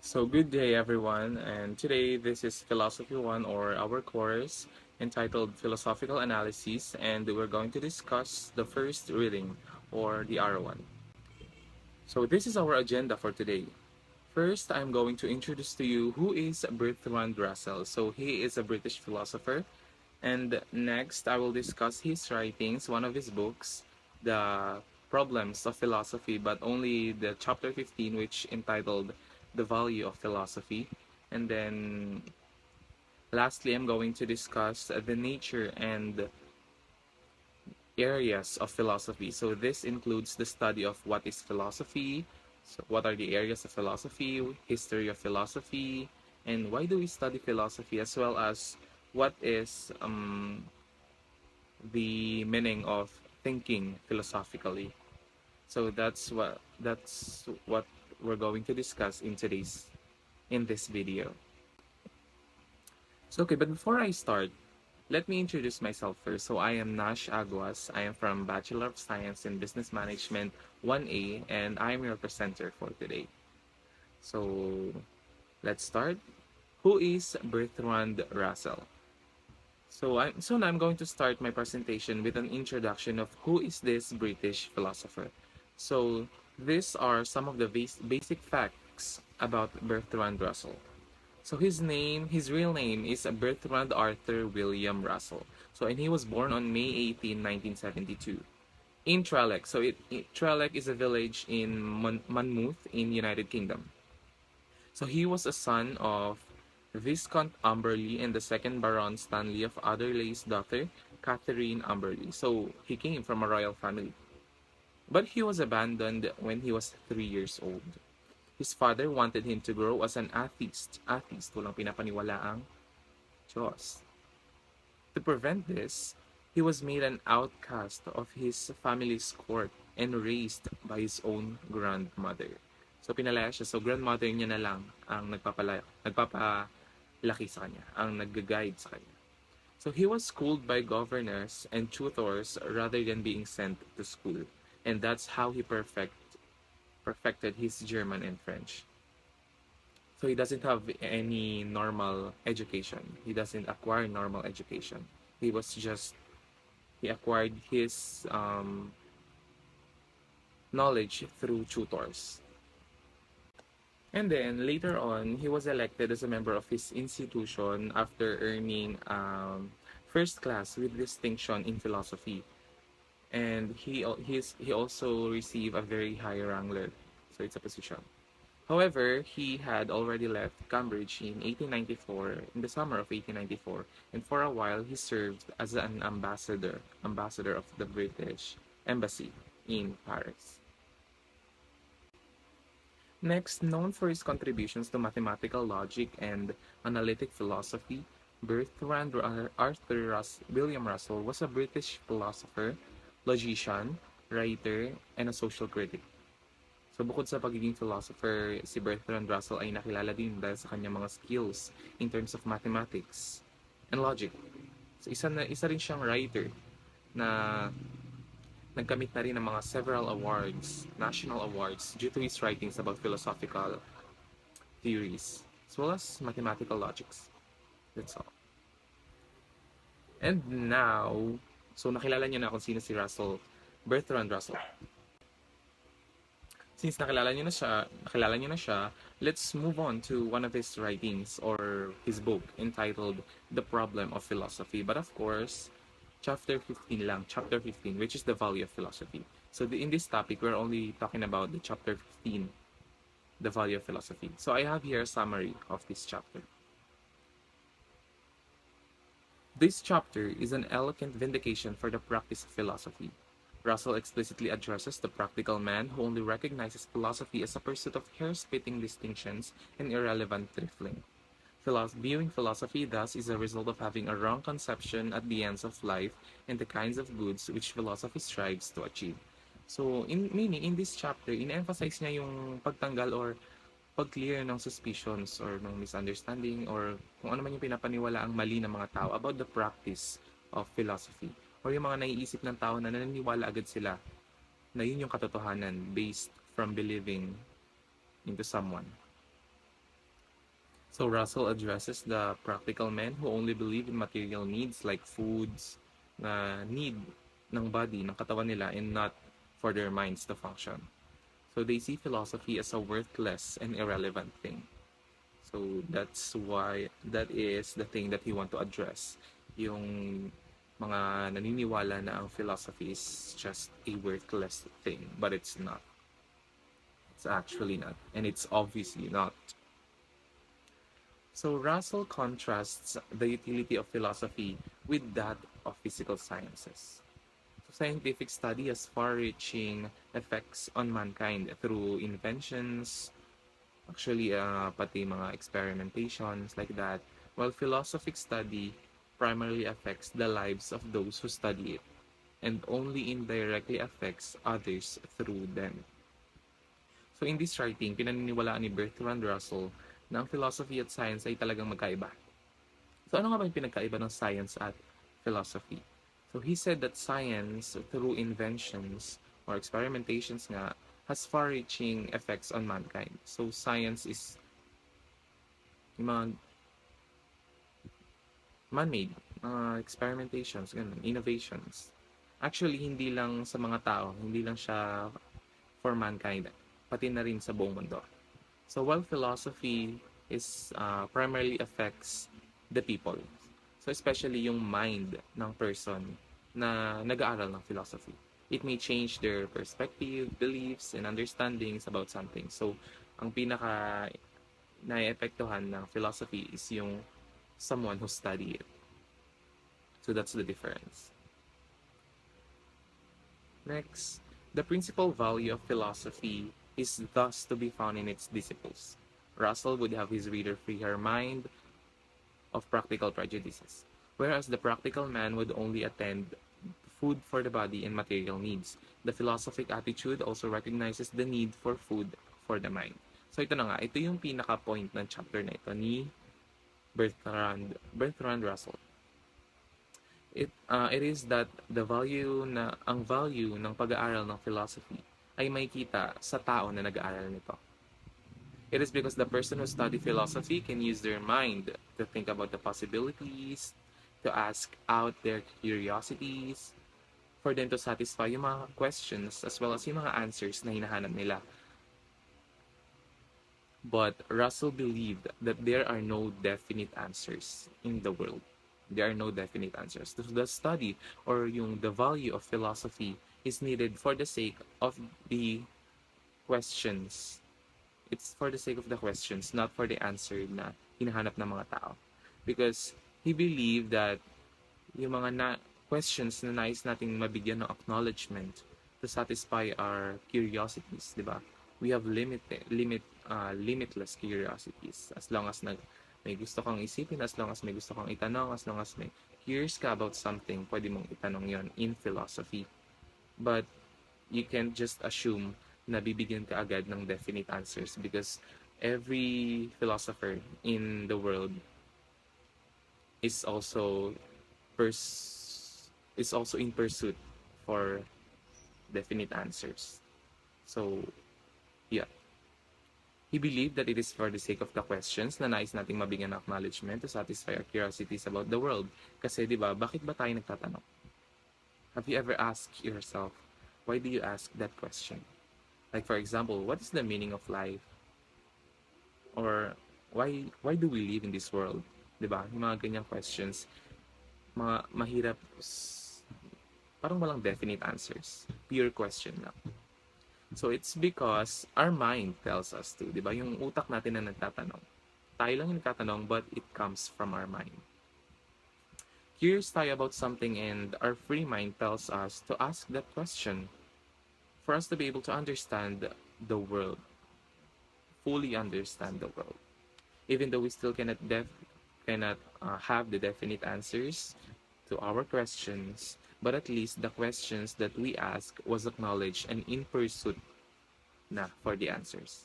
So good day everyone, and today this is Philosophy 1 or our course entitled Philosophical Analysis, and we're going to discuss the first reading or the R1. So this is our agenda for today. First, I'm going to introduce to you who is Bertrand Russell. So he is a British philosopher, and next I will discuss his writings, one of his books, The Problems of Philosophy, but only the chapter 15 which entitled The Value of Philosophy. And then lastly, I'm going to discuss the nature and areas of philosophy. So this includes the study of what is philosophy, so what are the areas of philosophy, history of philosophy, and why do we study philosophy, as well as what is the meaning of thinking philosophically. So that's what we're going to discuss in this video. So okay, but before I start, let me introduce myself first. So I am Nash Aguas. I am from Bachelor of Science in Business Management 1A, and I am your presenter for today. So let's start. Who is Bertrand Russell? So now I'm going to start my presentation with an introduction of who is this British philosopher. So these are some of the basic facts about Bertrand Russell. So his real name is Bertrand Arthur William Russell. So and he was born on May 18, 1972 in Trelec. Trelec is a village in Monmouth in United Kingdom. So he was a son of Viscount Amberley and the second Baron Stanley of Adderley's daughter, Catherine Amberley. So he came from a royal family. But he was abandoned when he was 3 years old. His father wanted him to grow as an atheist. Atheist, walang pinapaniwalaang Diyos. To prevent this, he was made an outcast of his family's court and raised by his own grandmother. So pinalaya siya. So grandmother niya na lang ang nagpapalaki sa kanya, ang nag-guide sa kanya. So he was schooled by governors and tutors rather than being sent to school. And that's how he perfected his German and French. So he doesn't have any normal education. He doesn't acquire normal education. He was just he acquired his knowledge through tutors. And then later on, he was elected as a member of his institution after earning first class with distinction in philosophy. And he also received a very high wrangler, so it's a position. However, he had already left Cambridge in 1894, in the summer of 1894, and for a while he served as an ambassador of the British Embassy in Paris. Next, known for his contributions to mathematical logic and analytic philosophy, William Russell was a British philosopher, logician, writer, and a social critic. So bukod sa pagiging philosopher, si Bertrand Russell ay nakilala din dahil sa kanyang mga skills in terms of mathematics and logic. So isa rin siyang writer na nagkamit na rin ng mga several awards, national awards, due to his writings about philosophical theories, as well as mathematical logics. That's all. And now, so nakilala niyo na kung sino si Bertrand Russell. Since nakilala niyo na siya, let's move on to one of his writings or his book entitled The Problem of Philosophy. But of course, chapter 15, which is the value of philosophy. So in this topic, we're only talking about the chapter 15, the value of philosophy. So I have here a summary of this chapter. This chapter is an eloquent vindication for the practice of philosophy. Russell explicitly addresses the practical man who only recognizes philosophy as a pursuit of hair-splitting distinctions and irrelevant trifling. Viewing philosophy thus is a result of having a wrong conception at the ends of life and the kinds of goods which philosophy strives to achieve. So, in this chapter, in-emphasize niya yung pagtanggal or pag-clear ng suspicions or ng misunderstanding or kung ano man yung pinapaniwala ang mali ng mga tao about the practice of philosophy. Or yung mga naiisip ng tao na naniniwala agad sila na yun yung katotohanan based from believing into someone. So Russell addresses the practical men who only believe in material needs like foods na need ng body, ng katawan nila, and not for their minds to function. So they see philosophy as a worthless and irrelevant thing. So that's why that is the thing that he want to address. Yung mga naniniwala na ang philosophy is just a worthless thing, but it's not. It's actually not, and it's obviously not. So Russell contrasts the utility of philosophy with that of physical sciences. So scientific study has far-reaching effects on mankind through inventions, actually pati mga experimentations like that, while philosophic study primarily affects the lives of those who study it and only indirectly affects others through them. So in this writing, pinaniniwalaan ni Bertrand Russell na ang philosophy at science ay talagang magkaiba. So ano nga ba yung pinagkaiba ng science at philosophy? So he said that science, through inventions or experimentations nga, has far-reaching effects on mankind. So science is yung mga man-made, experimentations, ganun, innovations. Actually, hindi lang sa mga tao, hindi lang siya for mankind, pati na rin sa buong mundo. So while philosophy is primarily affects the people, so especially yung mind ng person na nag-aaral ng philosophy, it may change their perspective, beliefs, and understandings about something. So ang pinaka naiepektuhan ng philosophy is yung someone who study it. So that's the difference. Next, the principal value of philosophy is thus to be found in its disciples. Russell would have his reader free her mind of practical prejudices, whereas the practical man would only attend food for the body and material needs. The philosophic attitude also recognizes the need for food for the mind. So ito na nga, ito yung pinaka-point ng chapter na ito ni Bertrand Russell. It is that ang value ng pag-aaral ng philosophy ay makikita sa tao na nag-aaral nito. It is because the person who study philosophy can use their mind to think about the possibilities, to ask out their curiosities, for them to satisfy yung mga questions as well as yung mga answers na hinahanap nila. But Russell believed that there are no definite answers in the world. There are no definite answers. The study or the value of philosophy is needed for the sake of the questions. It's for the sake of the questions, not for the answer na hinahanap ng mga tao. Because he believed that yung mga questions na nais nating mabigyan ng acknowledgement to satisfy our curiosities, di ba? We have limitless curiosities as long as may gusto kang isipin, as long as may gusto kang itanong, as long as may curious ka about something, pwede mong itanong yon in philosophy. But you can't just assume na bibigyan ka agad ng definite answers because every philosopher in the world is also in pursuit for definite answers. So, yeah. He believed that it is for the sake of the questions na nais nating mabigyan ng acknowledgement to satisfy our curiosities about the world. Kasi, di ba, bakit ba tayo nagtatanong? Have you ever asked yourself, why do you ask that question? Like, for example, what is the meaning of life? Or, why do we live in this world? Di ba? Yung mga ganyang questions, mahirap, parang walang definite answers. Pure question lang. So it's because our mind tells us to, di ba? Yung utak natin na nagtatanong. Tayo lang yung nagtatanong, but it comes from our mind. Curious tayo about something and our free mind tells us to ask that question for us to be able to understand the world, fully understand the world. Even though we still cannot have the definite answers to our questions, but at least the questions that we ask was acknowledged and in pursuit na for the answers.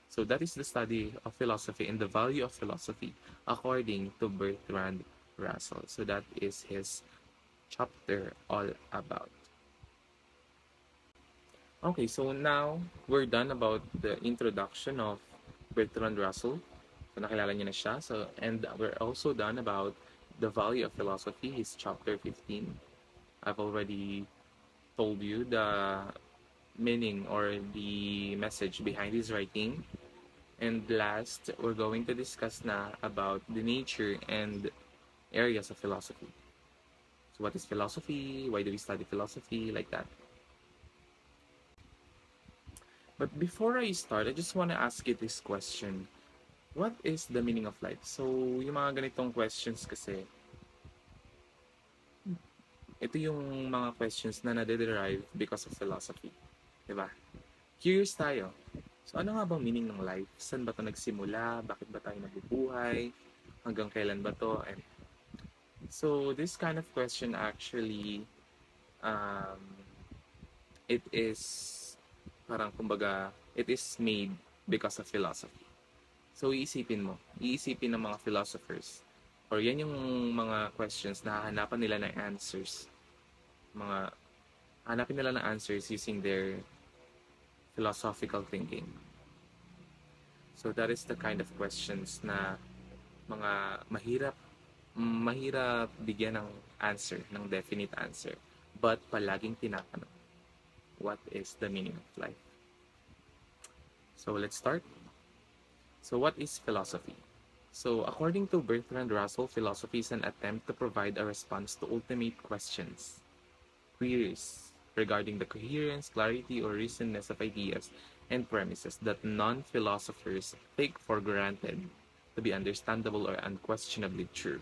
So that is the study of philosophy and the value of philosophy according to Bertrand Russell. So that is his chapter all about. Okay, so now we're done about the introduction of Bertrand Russell. So nakilala niyo na siya. So, and we're also done about the value of philosophy, is chapter 15. I've already told you the meaning or the message behind his writing. And last, we're going to discuss na about the nature and areas of philosophy. So what is philosophy? Why do we study philosophy? Like that. But before I start, I just want to ask you this question. What is the meaning of life? So, yung mga ganitong questions kasi, ito yung mga questions na nade-derive because of philosophy. Diba? Curious tayo. So, ano nga bang meaning ng life? Saan ba ito nagsimula? Bakit ba tayo nabubuhay? Hanggang kailan ba to? And so, this kind of question actually, um, it is parang kumbaga, it is made because of philosophy. So, iisipin ng mga philosophers, or yan yung mga questions na hahanapan nila ng answers. Mga, hanapin nila ng answers using their philosophical thinking. So, that is the kind of questions na mga mahirap bigyan ng answer, ng definite answer. But palaging tinatanong, what is the meaning of life? So, let's start. So, what is philosophy? So, according to Bertrand Russell, philosophy is an attempt to provide a response to ultimate questions, queries regarding the coherence, clarity, or reasonness of ideas and premises that non-philosophers take for granted to be understandable or unquestionably true.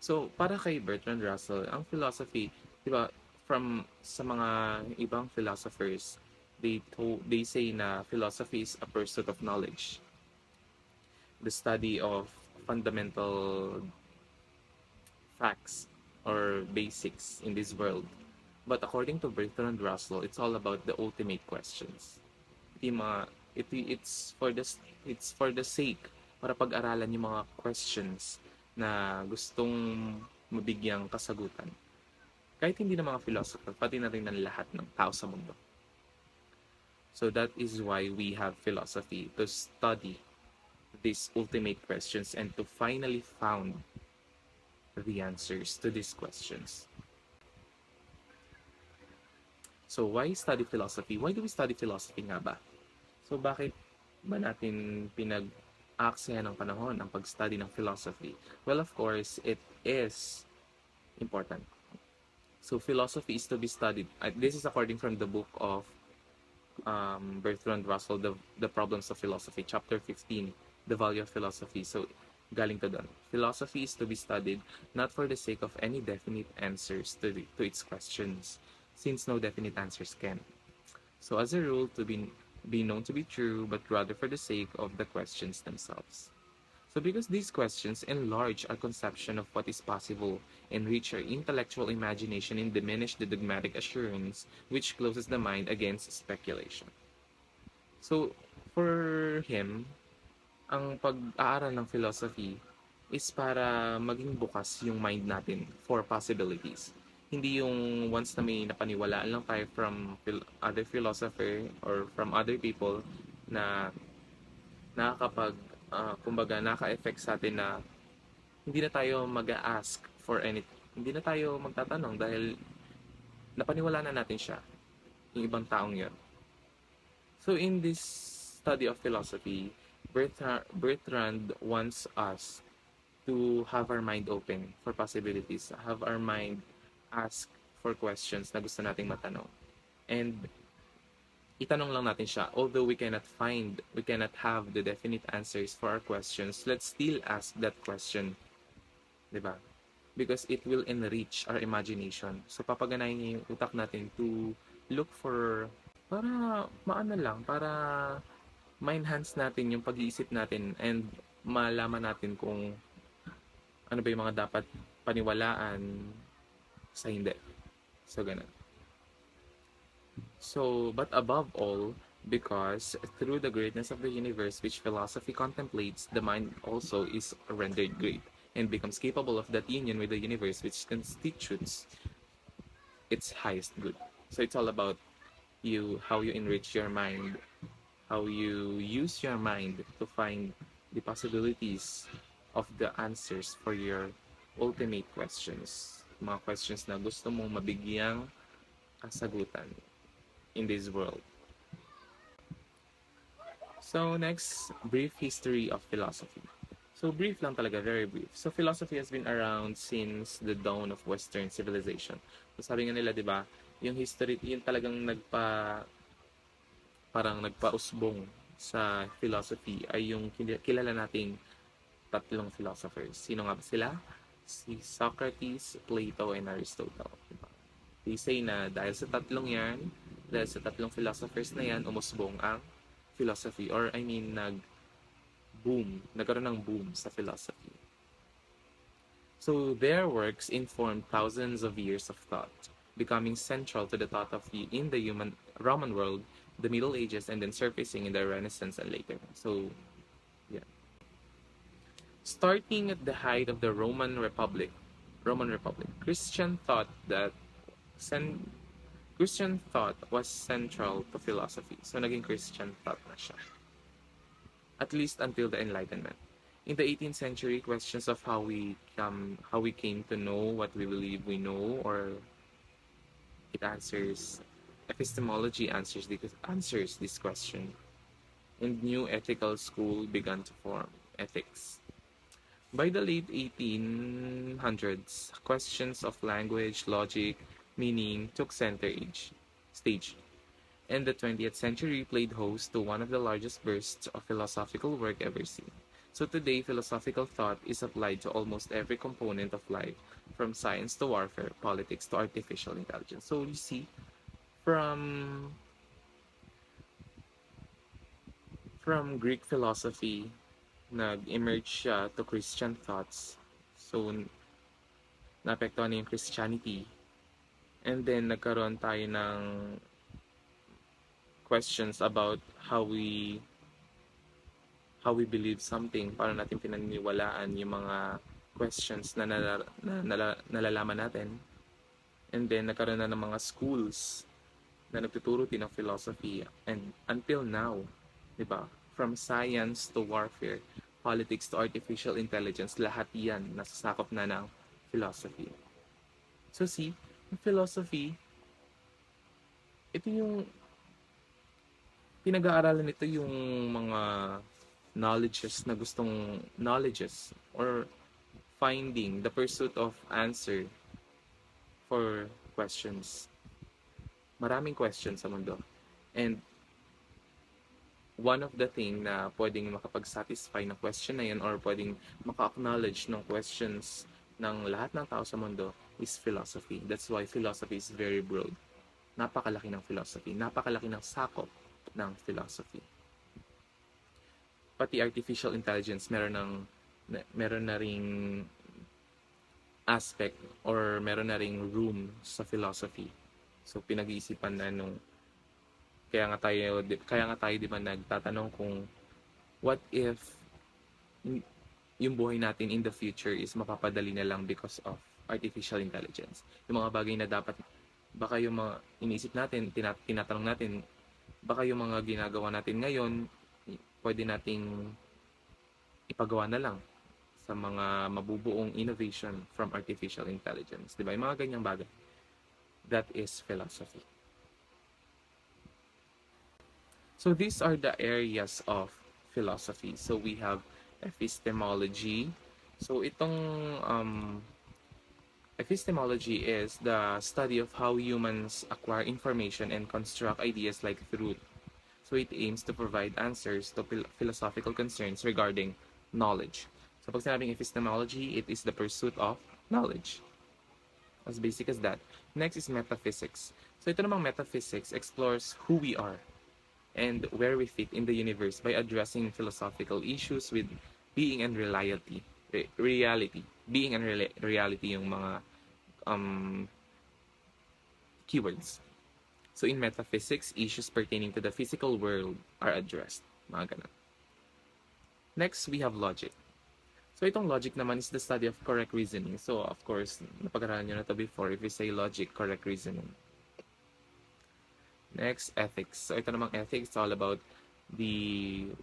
So, para kay Bertrand Russell, ang philosophy, di ba, from sa mga ibang philosophers, they say na philosophy is a pursuit of knowledge, the study of fundamental facts or basics in this world. But according to Bertrand Russell, it's all about the ultimate questions. Ito yung mga, it's for the sake para pag-aralan yung mga questions na gustong mabigyang kasagutan. Kahit hindi ng mga philosopher, pati na rin ng lahat ng tao sa mundo. So that is why we have philosophy, to study these ultimate questions and to finally found the answers to these questions. So why study philosophy? Why do we study philosophy nga ba? So bakit ba natin pinag-aaksayan ng panahon ang pag-study ng philosophy? Well, of course, it is important. So philosophy is to be studied. This is according from the book of Bertrand Russell, the Problems of Philosophy, chapter 15, The Value of Philosophy. So, galing to doon. Philosophy is to be studied not for the sake of any definite answers to its questions, since no definite answers can. So, as a rule, to be known to be true, but rather for the sake of the questions themselves. So because these questions enlarge our conception of what is possible, enrich our intellectual imagination, and diminish the dogmatic assurance which closes the mind against speculation. So, for him, ang pag-aaral ng philosophy is para maging bukas yung mind natin for possibilities. Hindi yung once na may napaniwalaan lang tayo from other philosopher or from other people na nakakapag kumbaga naka-effect sa atin na hindi na tayo mag-ask for anything. Hindi na tayo magtatanong dahil napaniwala na natin siya, yung ibang taong yun. So in this study of philosophy, Bertrand wants us to have our mind open for possibilities, have our mind ask for questions na gusto nating matanong. And itanong lang natin siya. Although we cannot have the definite answers for our questions, let's still ask that question. Diba? Because it will enrich our imagination. So, papaganayin niya yung utak natin to look for, para maano lang, para ma-enhance natin yung pag-iisip natin and malaman natin kung ano ba yung mga dapat paniwalaan sa hindi. So, ganun. So, but above all, because through the greatness of the universe which philosophy contemplates, the mind also is rendered great and becomes capable of that union with the universe which constitutes its highest good. So it's all about how you enrich your mind, how you use your mind to find the possibilities of the answers for your ultimate questions. Mga questions na gusto mong mabigyang kasagutan in this world. So next, brief history of philosophy. So brief lang talaga, very brief. So philosophy has been around since the dawn of Western civilization. So sabi nga nila, di ba, yung history, yung talagang parang nagpausbong sa philosophy ay yung kilala nating tatlong philosophers. Sino nga ba sila? Si Socrates, Plato, and Aristotle. Diba? They say na dahil sa tatlong philosophers na yan, umusbong ang philosophy. Or I mean, nagkaroon ng boom sa philosophy. So their works informed thousands of years of thought, becoming central to the thought of in the human Roman world, the Middle Ages, and then surfacing in the Renaissance and later. So, yeah. Starting at the height of the Roman Republic, sen- Christian thought was central to philosophy. So naging Christian thought na siya, at least until the Enlightenment. In the 18th century, questions of how we came to know what we believe we know, or it answers epistemology answers this question, and new ethical school began to form, ethics. By the late 1800s, questions of language, logic, meaning took stage, and the 20th century played host to one of the largest bursts of philosophical work ever seen. So today, philosophical thought is applied to almost every component of life, from science to warfare, politics to artificial intelligence. So you see, from Greek philosophy, nag-emerge siya to Christian thoughts. So naapektuhan na yung Christianity. And then nagkaroon tayo ng questions about how we believe something, paano natin pinaniniwalaan yung mga questions na nalalaman natin. And then nagkaroon na ng mga schools na nagtuturo din ng philosophy. And until now, di ba? From science to warfare, politics to artificial intelligence, lahat yan nasasakop na ng philosophy. So see, philosophy, ito yung pinag-aaralan nito yung mga knowledges or finding the pursuit of answer for questions. Maraming questions sa mundo. And one of the thing na pwedeng makapag-satisfy ng question na yan or pwedeng maka-acknowledge ng questions ng lahat ng tao sa mundo is philosophy. That's why philosophy is very broad. Napakalaki ng philosophy. Napakalaki ng sakop ng philosophy. Pati artificial intelligence, meron na ring aspect or meron na ring room sa philosophy. So pinag-iisipan na kaya nga tayo di ba nagtatanong kung what if yung buhay natin in the future is mapapadali na lang because of artificial intelligence. Yung mga bagay na dapat, baka yung mga iniisip natin, tinatanong natin, baka yung mga ginagawa natin ngayon, pwede nating ipagawa na lang sa mga mabubuong innovation from artificial intelligence. Di ba? Yung mga ganyang bagay. That is philosophy. So these are the areas of philosophy. So we have epistemology. So epistemology is the study of how humans acquire information and construct ideas like truth. So it aims to provide answers to philosophical concerns regarding knowledge. So pag sinabing epistemology, it is the pursuit of knowledge. As basic as that. Next is metaphysics. So ito namang metaphysics explores who we are and where we fit in the universe by addressing philosophical issues with being and reality. Being and reality yung mga keywords. So in metaphysics, issues pertaining to the physical world are addressed. Mga ganun. Next, we have logic. So itong logic naman is the study of correct reasoning. So of course, napag-aralan nyo na to before. If we say logic, correct reasoning. Next, ethics. So ito namang ethics, it's all about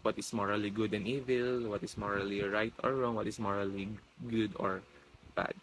what is morally good and evil, what is morally right or wrong, what is morally good or bad.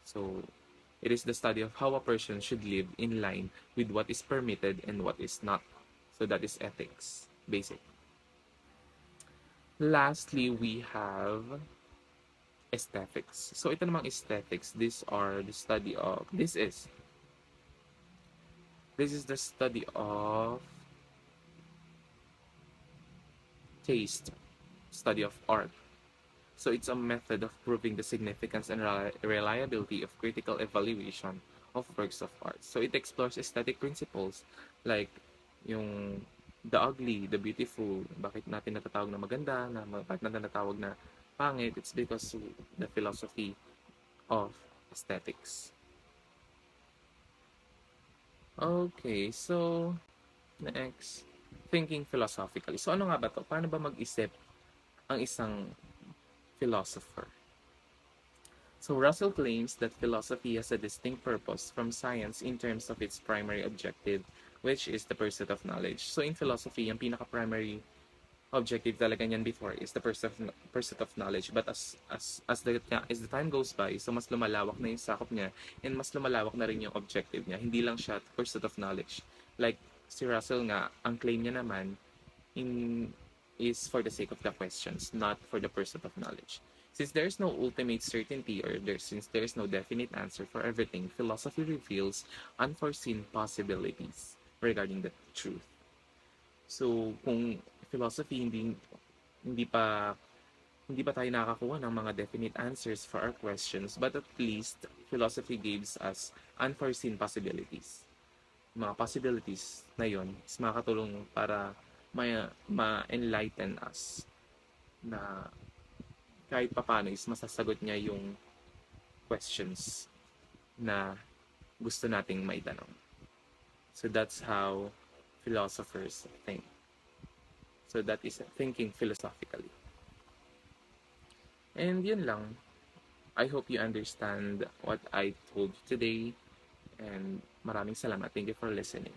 So it is the study of how a person should live in line with what is permitted and what is not. So that is ethics, basic. Lastly, we have aesthetics. So ito namang aesthetics, this is the study of taste, study of art. So it's a method of proving the significance and reliability of critical evaluation of works of art. So it explores aesthetic principles like yung the ugly, the beautiful, bakit natin natatawag na maganda, bakit natin natatawag na pangit. It's because the philosophy of aesthetics. Okay, so next, thinking philosophically. So ano nga ba to? Paano ba mag-isip ang isang philosopher? So Russell claims that philosophy has a distinct purpose from science in terms of its primary objective, which is the pursuit of knowledge. So in philosophy, ang pinaka-primary objective talaga niyan before is the pursuit of knowledge. But as the time goes by, so mas lumalawak na yung sakop niya and mas lumalawak na rin yung objective niya. Hindi lang siya pursuit of knowledge. Like si Russell nga, ang claim niya naman in is for the sake of the questions, not for the pursuit of knowledge. Since there is no ultimate certainty since there is no definite answer for everything, philosophy reveals unforeseen possibilities regarding the truth. So, kung philosophy hindi pa hindi pa tayo nakakakuha ng mga definite answers for our questions, but at least philosophy gives us unforeseen possibilities. Mga possibilities na yon is makakatulong para ma-enlighten us na kahit papaano is masasagot niya yung questions na gusto nating maitanong. So that's how philosophers think. So that is thinking philosophically. And yun lang. I hope you understand what I told you today. And maraming salamat. Thank you for listening.